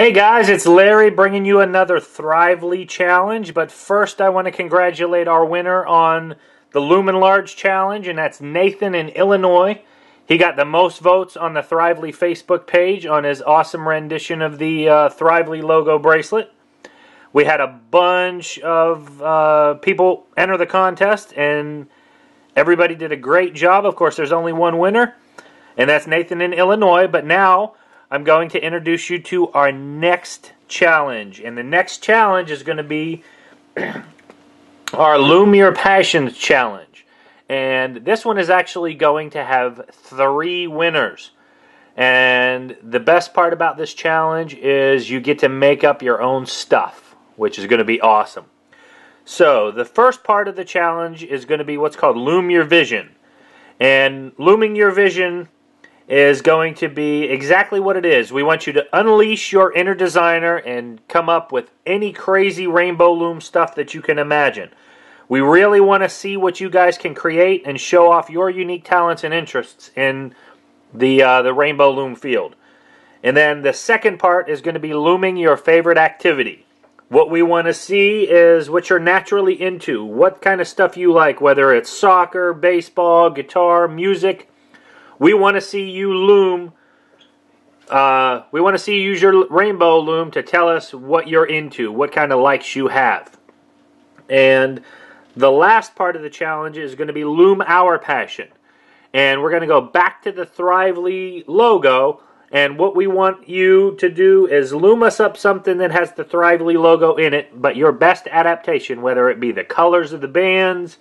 Hey guys, it's Larry bringing you another Thrively challenge, but first I want to congratulate our winner on the Looming Large challenge, and that's Nathan in Illinois. He got the most votes on the Thrively Facebook page on his awesome rendition of the Thrively logo bracelet. We had a bunch of people enter the contest, and everybody did a great job. Of course, there's only one winner, and that's Nathan in Illinois, but now I'm going to introduce you to our next challenge. And the next challenge is going to be our Loom Your Passions challenge. And this one is actually going to have 3 winners. And the best part about this challenge is you get to make up your own stuff, which is going to be awesome. So the first part of the challenge is going to be what's called Loom Your Vision. And Looming Your Vision is going to be exactly what it is. We want you to unleash your inner designer and come up with any crazy Rainbow Loom stuff that you can imagine. We really want to see what you guys can create and show off your unique talents and interests in the Rainbow Loom field. And then the second part is going to be looming your favorite activity. What we want to see is what you're naturally into, what kind of stuff you like, whether it's soccer, baseball, guitar, music. We want to see you loom. We want to see you use your Rainbow Loom to tell us what you're into, what kind of likes you have. And the last part of the challenge is going to be Loom Our Passion. And we're going to go back to the Thrively logo. And what we want you to do is loom us up something that has the Thrively logo in it, but your best adaptation, whether it be the colors of the bands,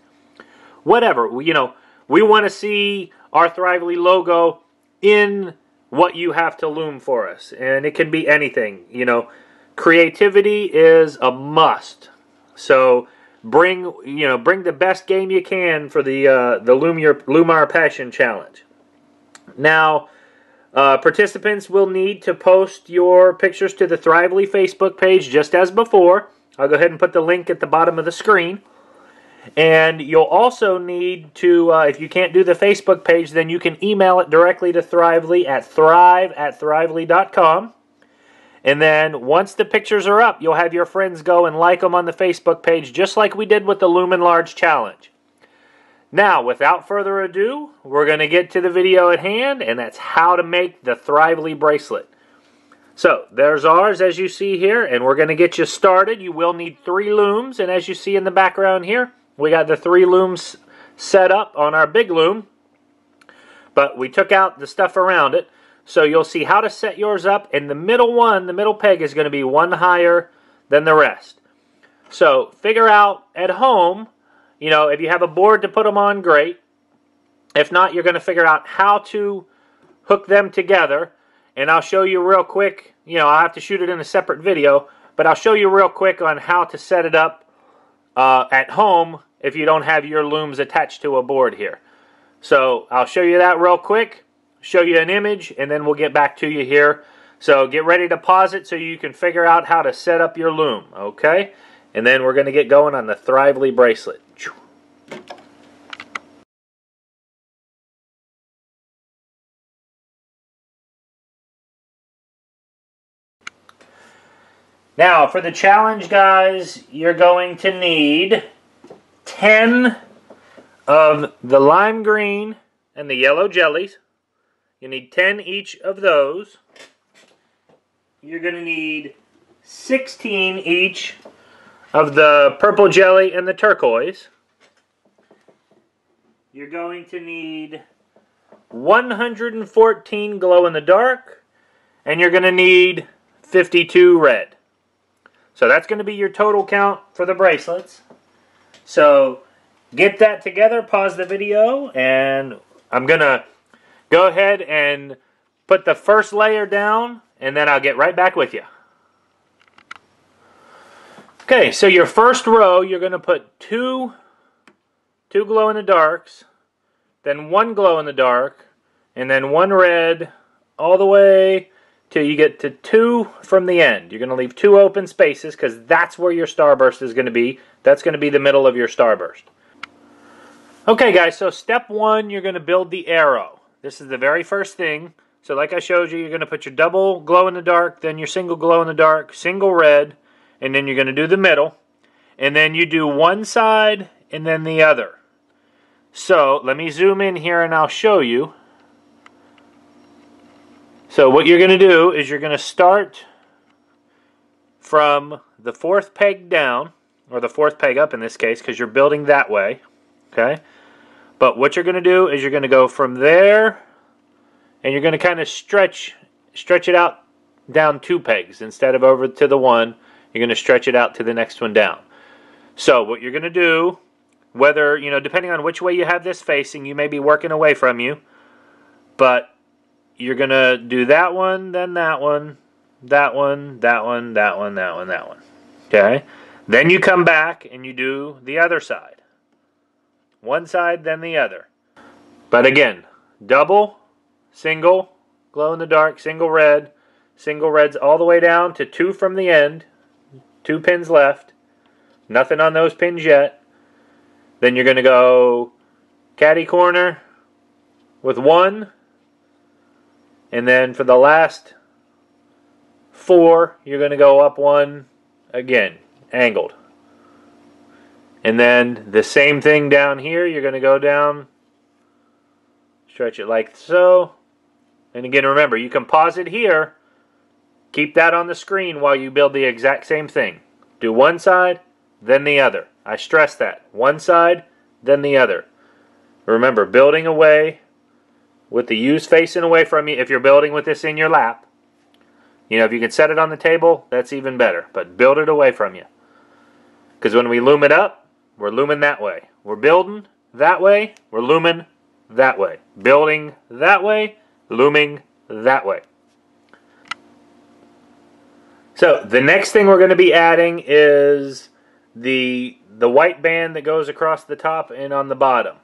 whatever. You know, we want to see our Thrively logo in what you have to loom for us. And it can be anything. You know, creativity is a must. So bring the best game you can for the Loom Our Passion challenge. Now, participants will need to post your pictures to the Thrively Facebook page just as before. I'll go ahead and put the link at the bottom of the screen. And you'll also need to, if you can't do the Facebook page, then you can email it directly to Thrively at thrive@thrively.com. And then once the pictures are up, you'll have your friends go and like them on the Facebook page, just like we did with the Looming Large challenge. Now, without further ado, we're going to get to the video at hand, and that's how to make the Thrively bracelet. So, there's ours, as you see here, and we're going to get you started. You will need 3 looms, and as you see in the background here, we got the 3 looms set up on our big loom, but we took out the stuff around it. So you'll see how to set yours up, and the middle peg is going to be one higher than the rest. So figure out at home, you know, if you have a board to put them on, great. If not, you're going to figure out how to hook them together, and I'll show you real quick. You know, I'll have to shoot it in a separate video, but I'll show you real quick on how to set it up at home if you don't have your looms attached to a board here. So I'll show you that real quick, show you an image, and then we'll get back to you here. So get ready to pause it so you can figure out how to set up your loom, okay? And then we're going to get going on the Thrively bracelet. Now, for the challenge, guys, you're going to need 10 of the lime green and the yellow jellies. You need 10 each of those. You're going to need 16 each of the purple jelly and the turquoise. You're going to need 114 glow-in-the-dark, and you're going to need 52 red. So that's going to be your total count for the bracelets. So get that together, pause the video, and I'm going to go ahead and put the first layer down, and then I'll get right back with you. Okay, so your first row, you're going to put two glow-in-the-darks, then 1 glow-in-the-dark, and then 1 red, all the way till you get to 2 from the end. You're going to leave 2 open spaces because that's where your starburst is going to be. That's going to be the middle of your starburst. Okay, guys, so step 1, you're going to build the arrow. This is the very first thing. So like I showed you, you're going to put your double glow-in-the-dark, then your single glow-in-the-dark, single red, and then you're going to do the middle. And then you do one side and then the other. So let me zoom in here and I'll show you. So what you're going to do is you're going to start from the fourth peg down, or the fourth peg up in this case, because you're building that way. Okay? But what you're going to do is you're going to go from there, and you're going to kind of stretch it out down 2 pegs. Instead of over to the one, you're going to stretch it out to the next one down. So what you're going to do, whether, depending on which way you have this facing, you may be working away from you, but you're going to do that one, then that one, that one, that one, that one, that one, that one. Okay? Then you come back and you do the other side. One side, then the other. But again, double, single, glow-in-the-dark, single reds all the way down to 2 from the end. 2 pins left. Nothing on those pins yet. Then you're going to go caddy corner with 1. And then for the last 4, you're going to go up 1 again, angled. And then the same thing down here, you're going to go down, stretch it like so. And again, remember, you can pause it here. Keep that on the screen while you build the exact same thing. Do one side, then the other. I stress that. One side, then the other. Remember, building away with the U's facing away from you. If you're building with this in your lap, if you can set it on the table, that's even better. But build it away from you. Because when we loom it up, we're looming that way. We're building that way, we're looming that way. Building that way, looming that way. So the next thing we're going to be adding is the white band that goes across the top and on the bottom.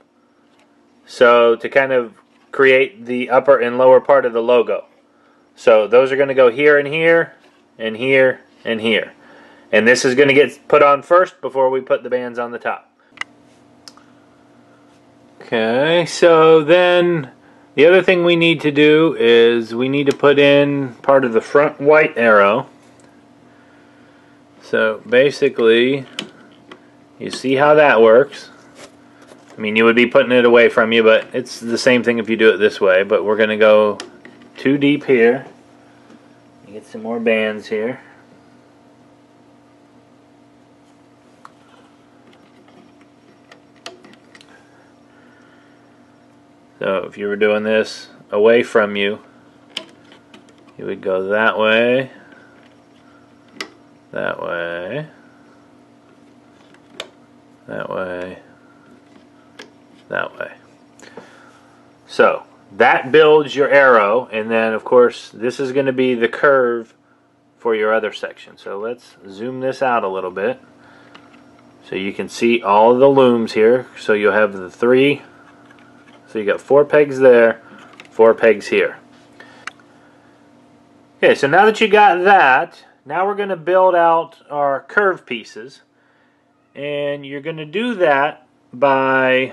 So to kind of create the upper and lower part of the logo. So those are going to go here and here and here and here. And this is going to get put on first before we put the bands on the top. Okay, so then the other thing we need to do is we need to put in part of the front white arrow. So basically, you see how that works. I mean, you would be putting it away from you, but it's the same thing if you do it this way. But we're going to go 2 deep here. Get some more bands here. So if you were doing this away from you, you would go that way, that way, that way, that way. So that builds your arrow, and then of course this is going to be the curve for your other section. So let's zoom this out a little bit so you can see all of the looms here. So you'll have the 3, so you got 4 pegs there, 4 pegs here. Okay, so now that you got that, now we're going to build out our curve pieces, and you're going to do that by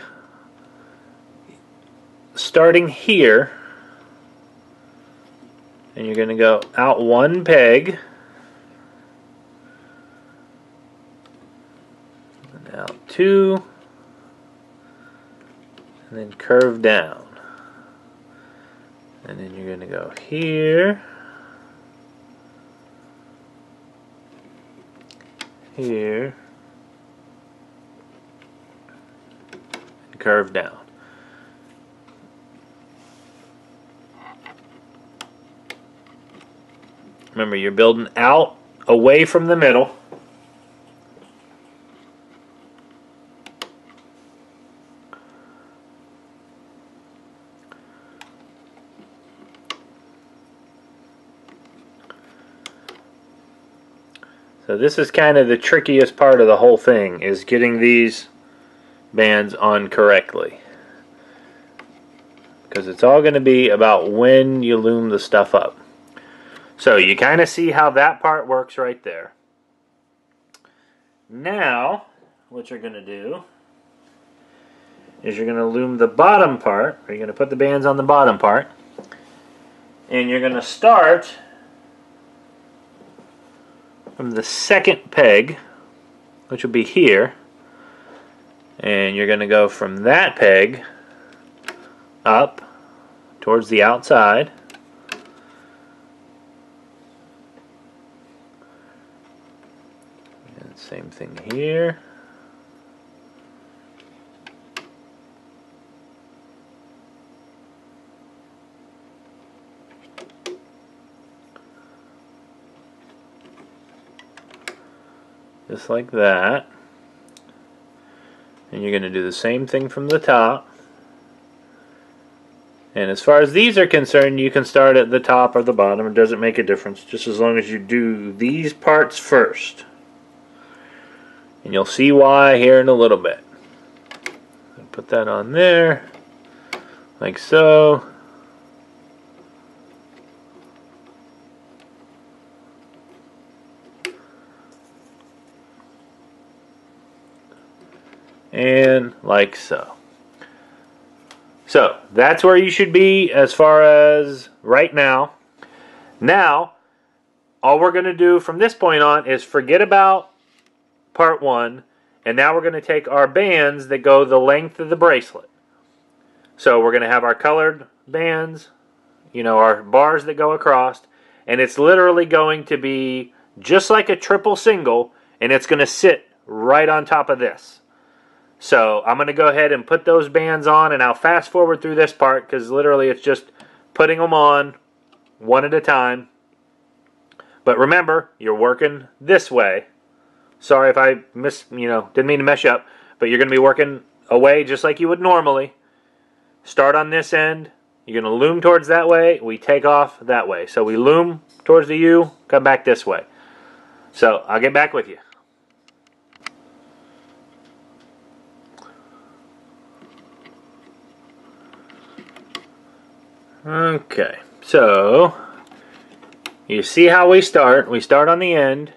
starting here, and you're going to go out 1 peg, and out 2, and then curve down, and then you're going to go here, here, and curve down. Remember, you're building out away from the middle. So this is kind of the trickiest part of the whole thing, is getting these bands on correctly. Because it's all going to be about when you loom the stuff up. So you kind of see how that part works right there. Now, what you're going to do is you're going to loom the bottom part, or you're going to put the bands on the bottom part, And you're going to start from the second peg, which will be here. And you're going to go from that peg up towards the outside. And same thing here. Just like that. And you're going to do the same thing from the top. And as far as these are concerned, you can start at the top or the bottom. It doesn't make a difference, just as long as you do these parts first. And you'll see why here in a little bit. Put that on there, like so. And like so. So that's where you should be as far as right now. Now, all we're going to do from this point on is forget about part one, and now we're going to take our bands that go the length of the bracelet. So we're going to have our colored bands, you know, our bars that go across, and it's literally going to be just like a triple single, and it's going to sit right on top of this. So I'm going to go ahead and put those bands on, and I'll fast forward through this part because literally it's just putting them on one at a time. But remember, you're working this way. Sorry if I didn't mean to mess you up, but you're going to be working away just like you would normally. Start on this end. You're going to loom towards that way. We take off that way. So we loom towards the U, come back this way. So I'll get back with you. Okay, so you see how we start. We start on the end.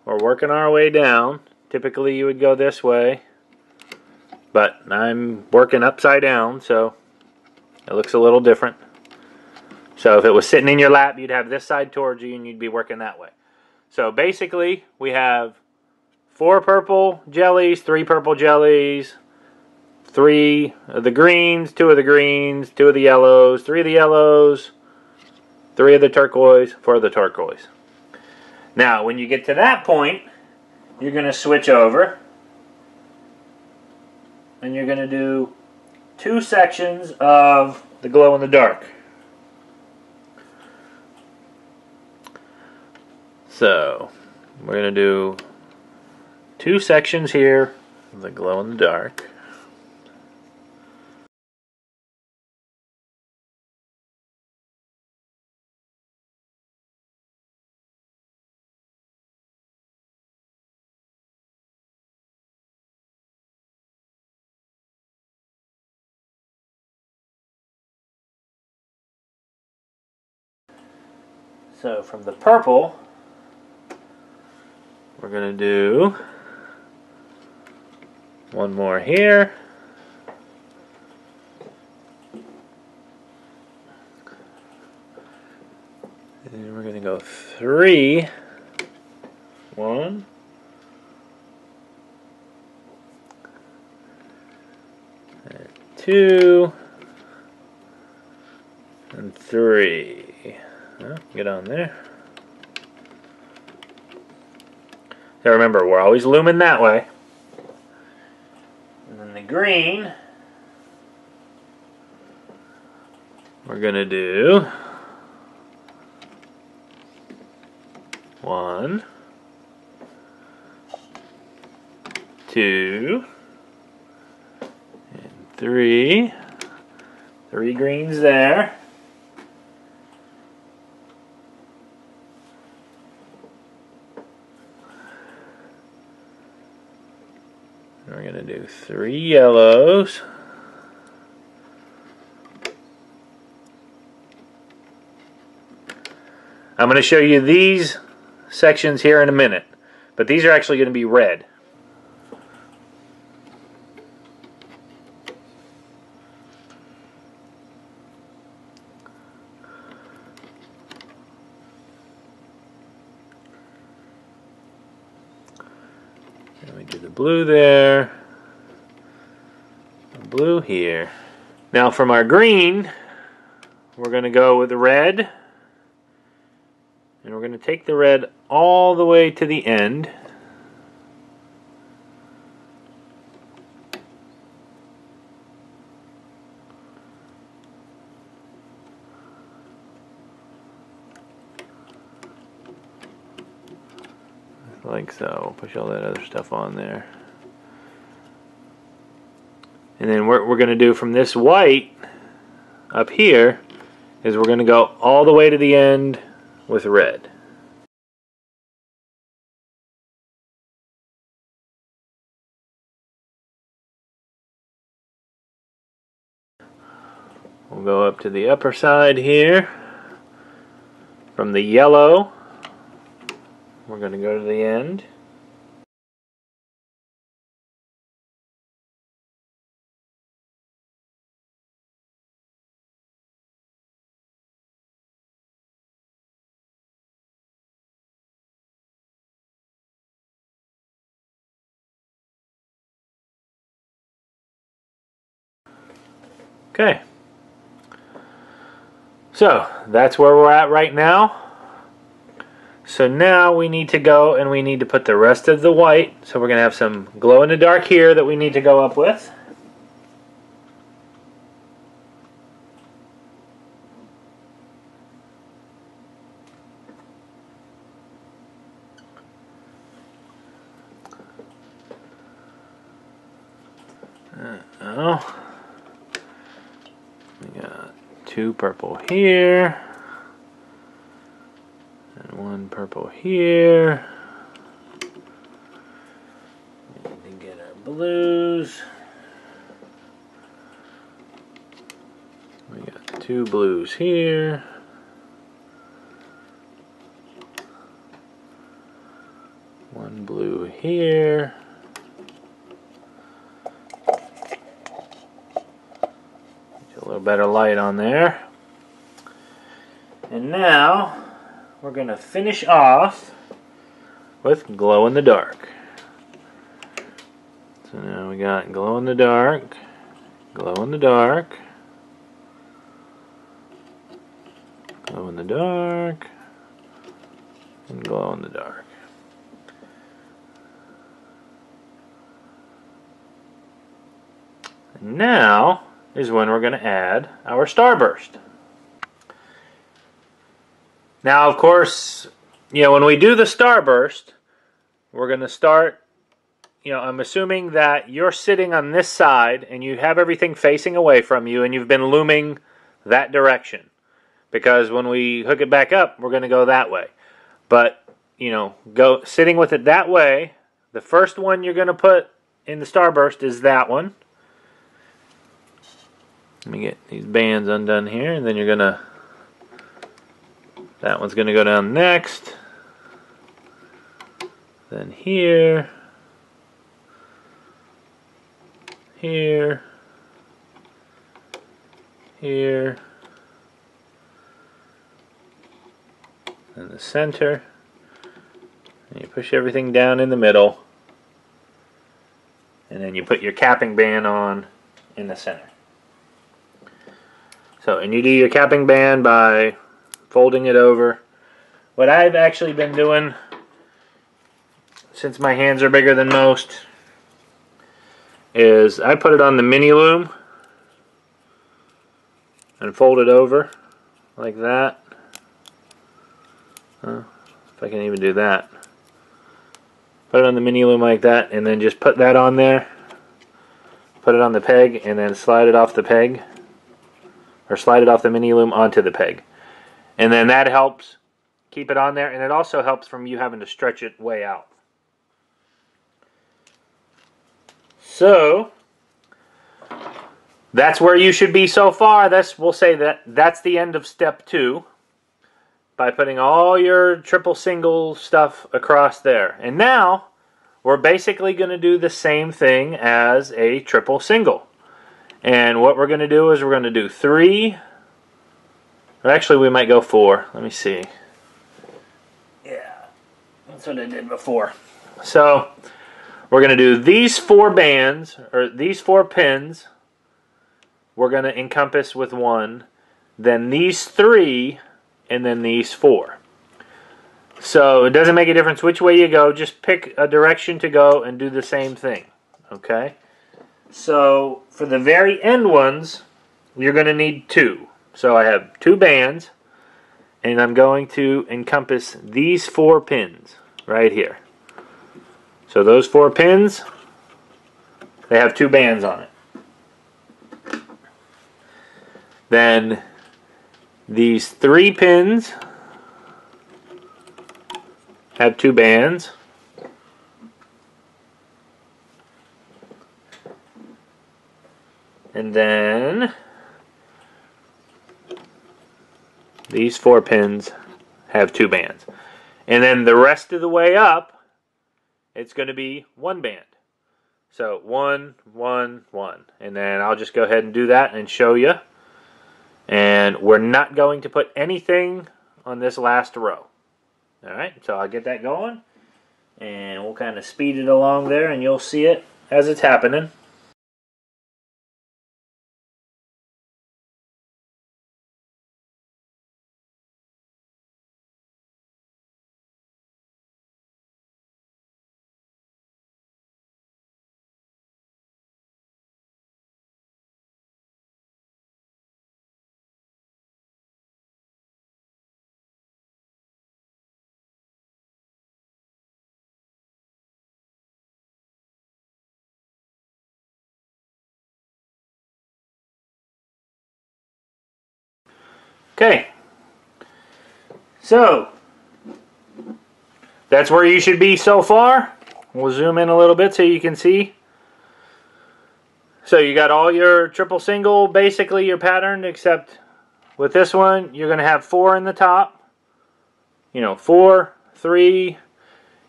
We're working our way down. Typically you would go this way, but I'm working upside down, so it looks a little different. So if it was sitting in your lap, you'd have this side towards you and you'd be working that way. So basically we have 4 purple jellies, 3 purple jellies, 3 of the greens, 2 of the greens, 2 of the yellows, 3 of the yellows, 3 of the turquoise, 4 of the turquoise. Now, when you get to that point, you're going to switch over, and you're going to do 2 sections of the glow-in-the-dark. So, we're going to do 2 sections here of the glow-in-the-dark. So from the purple, we're going to do 1 more here. And we're going to go 3. 1. And 2. And 3. Well, get on there. So remember, we're always looming that way. And then the green, we're going to do 1, 2, and 3. 3 greens there. We're going to do 3 yellows. I'm going to show you these sections here in a minute, but these are actually going to be red. Do the blue there, the blue here. Now from our green, we're going to go with the red, and we're going to take the red all the way to the end. Like so. Push all that other stuff on there. And then what we're going to do from this white up here is we're going to go all the way to the end with red. We'll go up to the upper side here. From the yellow, we're going to go to the end. Okay. So that's where we're at right now. So now we need to go and we need to put the rest of the white. So we're going to have some glow in the dark here that we need to go up with. We got 2 purple here. And 1 purple here. We need to get our blues. We got 2 blues here. One blue here. Get a little better light on there. And now we're going to finish off with glow in the dark. So now we got glow in the dark, glow in the dark, glow in the dark, and glow in the dark. And now is when we're going to add our Starburst. Now, of course, when we do the Starburst, we're going to start, I'm assuming that you're sitting on this side and you have everything facing away from you and you've been looming that direction. Because when we hook it back up, we're going to go that way. But, go sitting with it that way, the first one you're going to put in the Starburst is that one. Let me get these bands undone here, and then you're going to... That one's going to go down next. Then here. Here. Here. And the center. And you push everything down in the middle. And then you put your capping band on in the center. So, and you do your capping band by folding it over. What I've actually been doing, since my hands are bigger than most, is I put it on the mini loom and fold it over like that. If I can even do that. Put it on the mini loom like that, and then just put that on there. Put it on the peg, and then slide it off the peg. Or slide it off the mini loom onto the peg. And then that helps keep it on there, and it also helps from you having to stretch it way out. So that's where you should be so far. We'll say that's the end of step 2 by putting all your triple single stuff across there. And now we're basically going to do the same thing as a triple single. And what we're going to do is we're going to do 3. Or actually, we might go 4. Let me see. Yeah, that's what I did before. So We're going to do these 4 bands, or these 4 pins, we're going to encompass with 1, then these 3, and then these 4. So it doesn't make a difference which way you go, just pick a direction to go and do the same thing. Okay? So for the very end ones, you're going to need 2. So I have 2 bands, and I'm going to encompass these 4 pins right here. So those 4 pins, they have 2 bands on it. Then these 3 pins have 2 bands. And then these 4 pins have 2 bands. And then the rest of the way up, it's going to be 1 band. So 1, 1, 1. And then I'll just go ahead and do that and show you. And we're not going to put anything on this last row. Alright, so I'll get that going. And we'll kind of speed it along there and you'll see it as it's happening. Okay, so that's where you should be so far. We'll zoom in a little bit so you can see. So you got all your triple single, basically your pattern, except with this one, you're going to have 4 in the top. You know, 4, 3,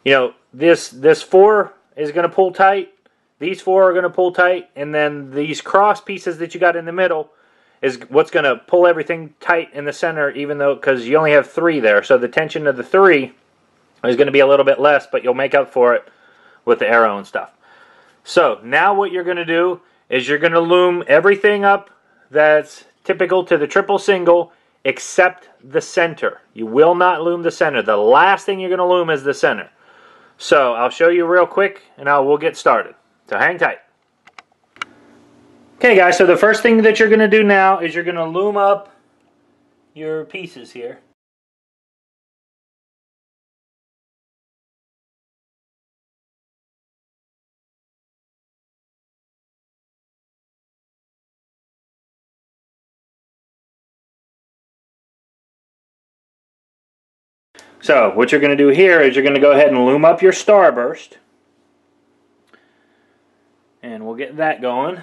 you know, this 4 is going to pull tight. These 4 are going to pull tight. And then these cross pieces that you got in the middle is what's going to pull everything tight in the center, even though, because you only have 3 there. So the tension of the 3 is going to be a little bit less, but you'll make up for it with the arrow and stuff. So now what you're going to do is you're going to loom everything up that's typical to the triple single except the center. You will not loom the center. The last thing you're going to loom is the center. So I'll show you real quick and we'll get started. So hang tight. Okay guys, so the first thing that you're going to do now is you're going to loom up your pieces here. So what you're going to do here is you're going to go ahead and loom up your Starburst. And we'll get that going.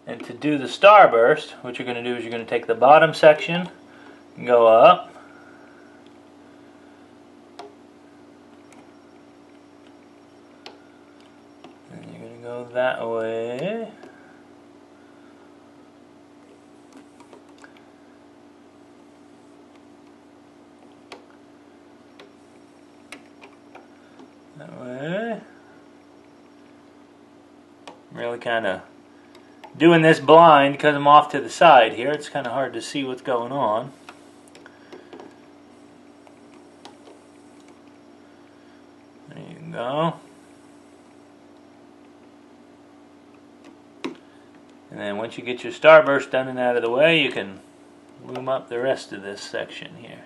And to do the Starburst, what you're going to do is you're going to take the bottom section and go up. And you're going to go that way. That way. Really kind of doing this blind because I'm off to the side here. It's kind of hard to see what's going on. There you go. And then once you get your Starburst done and out of the way, you can loom up the rest of this section here.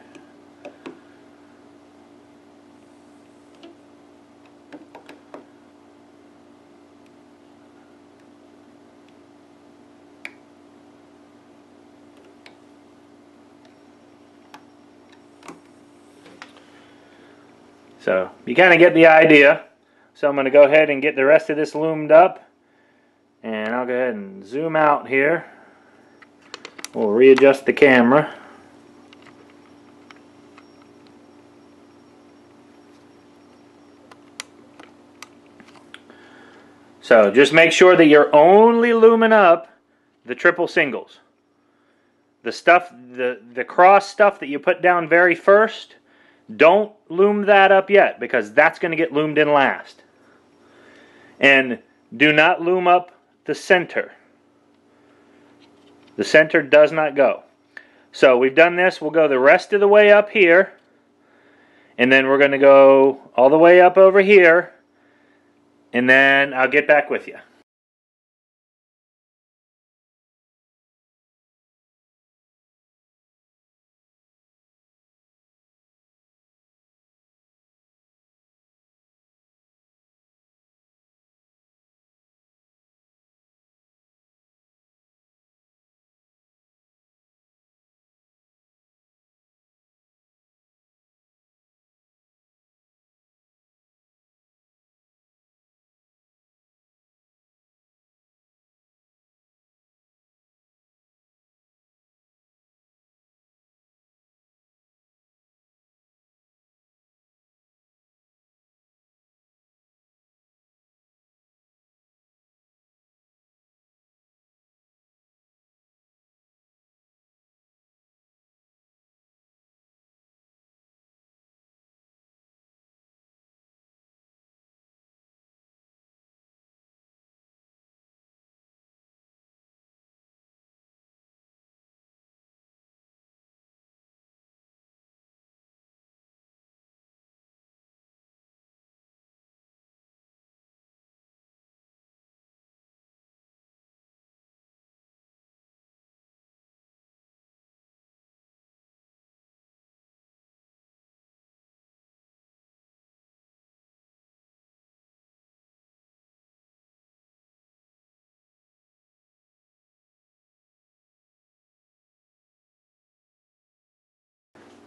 So you kind of get the idea. So I'm going to go ahead and get the rest of this loomed up. And I'll go ahead and zoom out here. We'll readjust the camera. So just make sure that you're only looming up the triple singles. The stuff, the cross stuff that you put down very first, don't loom that up yet because that's going to get loomed in last. And do not loom up the center. The center does not go. So we've done this. We'll go the rest of the way up here. And then we're going to go all the way up over here. And then I'll get back with you.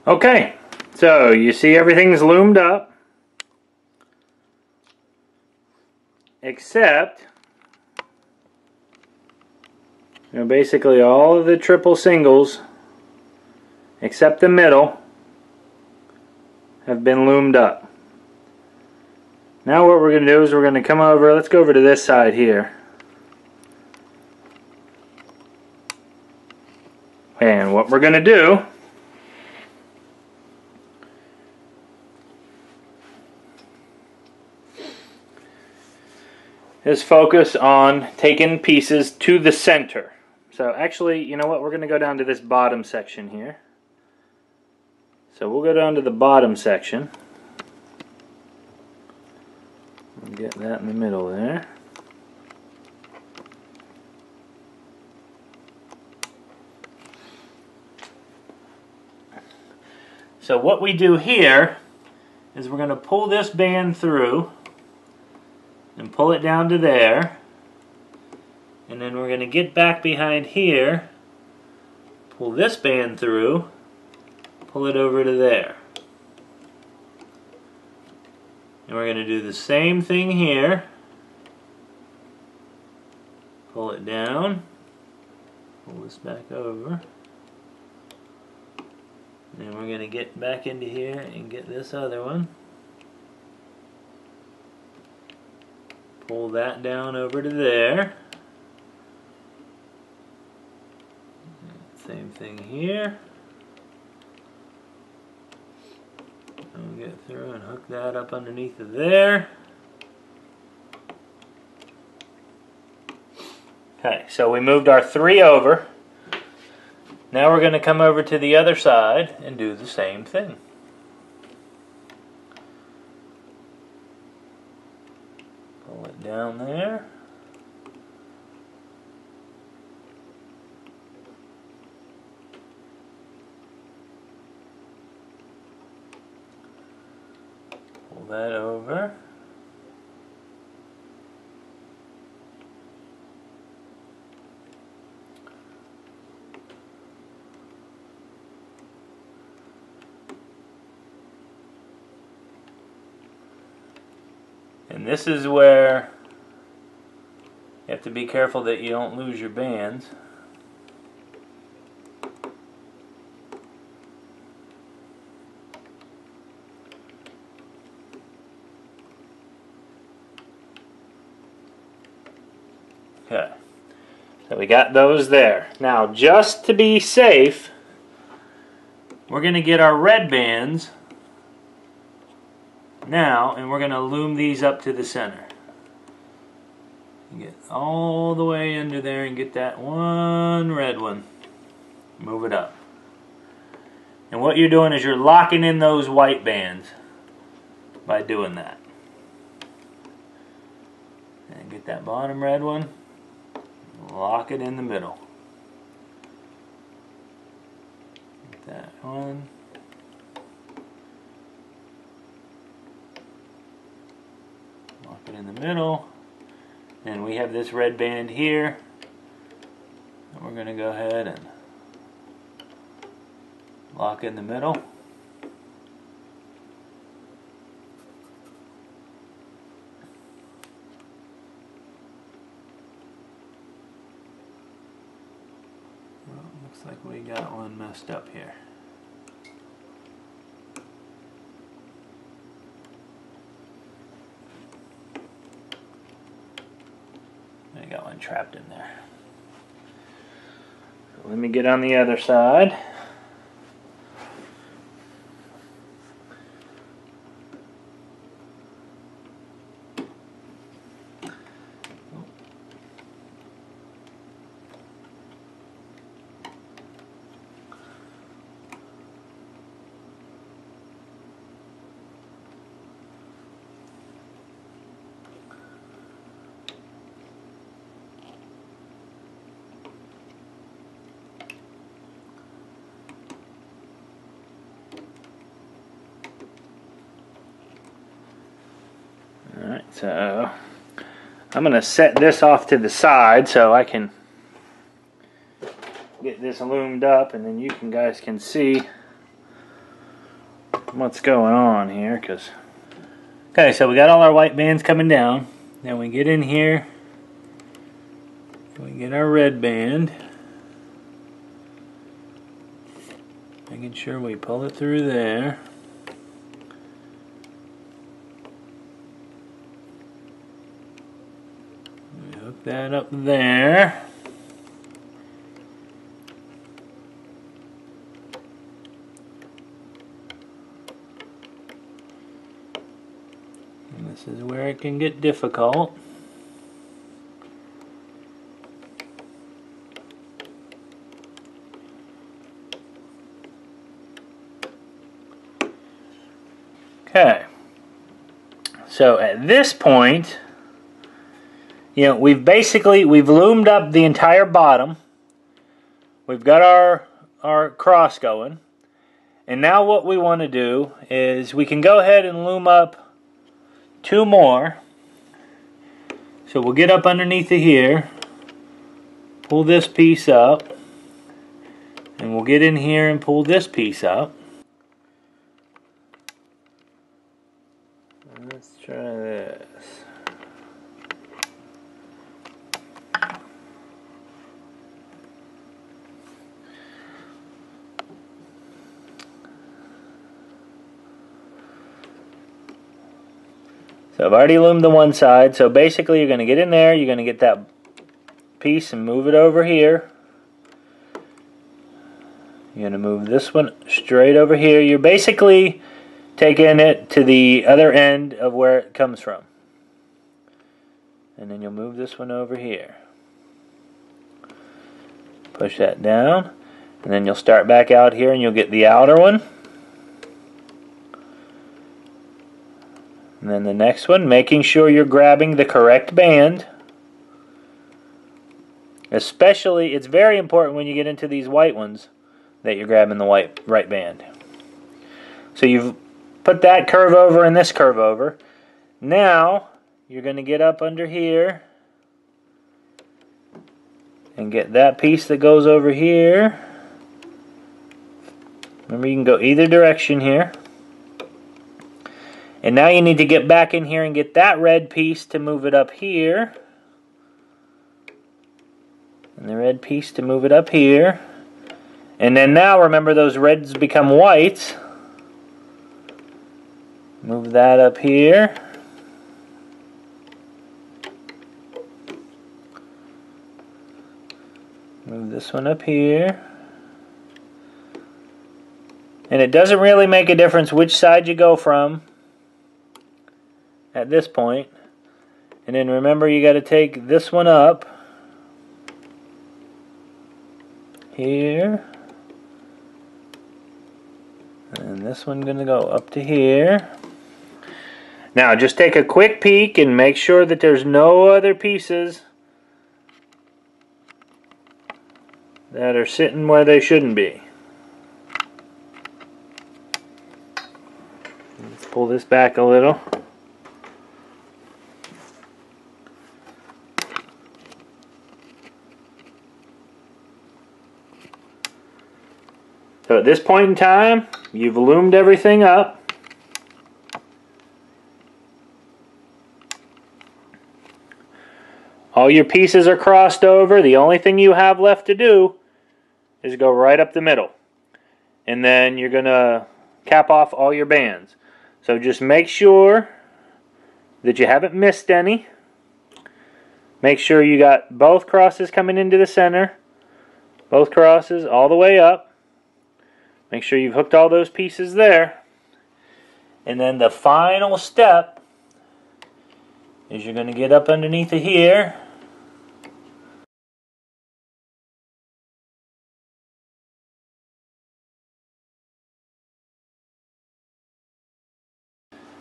Okay, so you see everything's loomed up, except, basically all of the triple singles, except the middle, have been loomed up. Now what we're going to do is we're going to come over, let's go over to this side here. And what we're going to do is focus on taking pieces to the center. So actually, you know what, we're going to go down to this bottom section here. So we'll go down to the bottom section. Get that in the middle there. So what we do here is we're going to pull this band through and pull it down to there, and then we're going to get back behind here, pull this band through, pull it over to there. And we're going to do the same thing here. Pull it down, pull this back over, and then we're going to get back into here and get this other one. Pull that down over to there. Same thing here. And we'll get through and hook that up underneath of there. Okay, so we moved our 3 over. Now we're going to come over to the other side and do the same thing. Pull it down there. Pull that over. And this is where you have to be careful that you don't lose your bands. Okay, so we got those there. Now, just to be safe, we're going to get our red bands now, and we're going to loom these up to the center. Get all the way under there and get that one red one. Move it up. And what you're doing is you're locking in those white bands by doing that. And get that bottom red one. Lock it in the middle. Get that one. Lock it in the middle. And we have this red band here. And we're going to go ahead and lock in the middle. Well, looks like we got one messed up here. I got one trapped in there. So let me get on the other side. Alright, so I'm going to set this off to the side so I can get this loomed up, and then you guys can see what's going on here. Okay, so we got all our white bands coming down. Then we get in here, we get our red band, making sure we pull it through there. Hook that up there. And this is where it can get difficult. Okay. So at this point, you know, we've loomed up the entire bottom. We've got our cross going. And now what we want to do is we can go ahead and loom up two more. So we'll get up underneath of here, pull this piece up, and we'll get in here and pull this piece up. Let's try this. So I've already loomed the one side, so basically you're going to get in there, you're going to get that piece and move it over here. You're going to move this one straight over here. You're basically taking it to the other end of where it comes from. And then you'll move this one over here. Push that down, and then you'll start back out here and you'll get the outer one. And then the next one, making sure you're grabbing the correct band. Especially, it's very important when you get into these white ones that you're grabbing the right band. So you've put that curve over and this curve over. Now, you're going to get up under here and get that piece that goes over here. Remember, you can go either direction here. And now you need to get back in here and get that red piece to move it up here. And the red piece to move it up here. And then now, remember, those reds become whites. Move that up here. Move this one up here. And it doesn't really make a difference which side you go from at this point. And then remember, you got to take this one up here. And this one's going to go up to here. Now just take a quick peek and make sure that there's no other pieces that are sitting where they shouldn't be. Let's pull this back a little. So at this point in time, you've loomed everything up. All your pieces are crossed over. The only thing you have left to do is go right up the middle. And then you're going to cap off all your bands. So just make sure that you haven't missed any. Make sure you got both crosses coming into the center. Both crosses all the way up. Make sure you've hooked all those pieces there. And then the final step is you're going to get up underneath of here.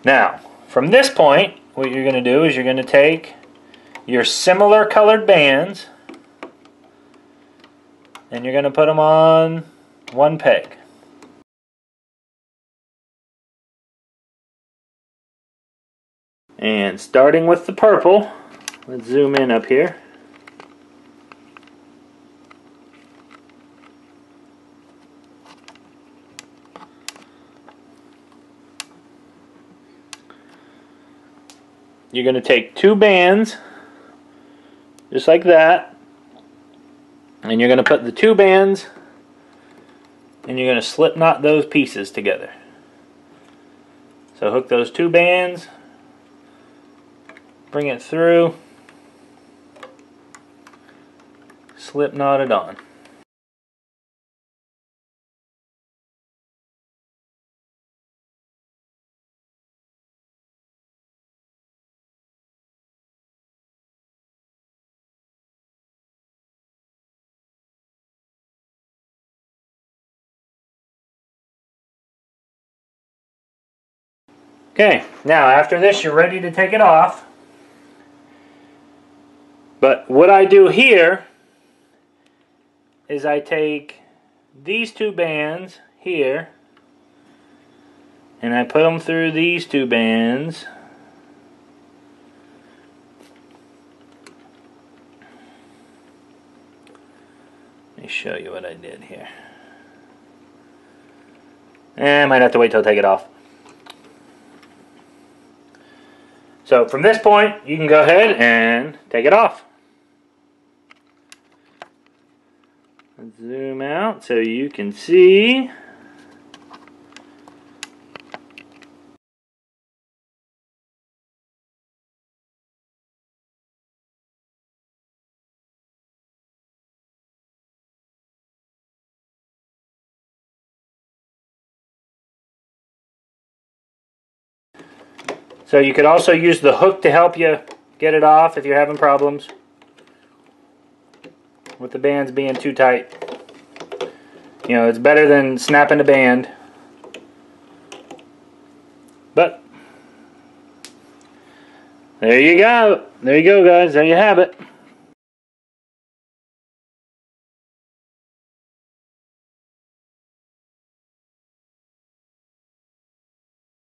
Now, from this point, what you're going to do is you're going to take your similar colored bands and you're going to put them on one peg. And starting with the purple, let's zoom in up here. You're going to take two bands, just like that, and you're going to put the two bands and you're going to slip knot those pieces together. So hook those two bands, bring it through, slip knot it on. Okay, now after this you're ready to take it off. But what I do here is I take these two bands here and I put them through these two bands. Let me show you what I did here. I might have to wait till I take it off. So from this point, you can go ahead and take it off. Let's zoom out so you can see. So you could also use the hook to help you get it off if you're having problems with the bands being too tight. You know, it's better than snapping the band. But there you go. There you go, guys. There you have it.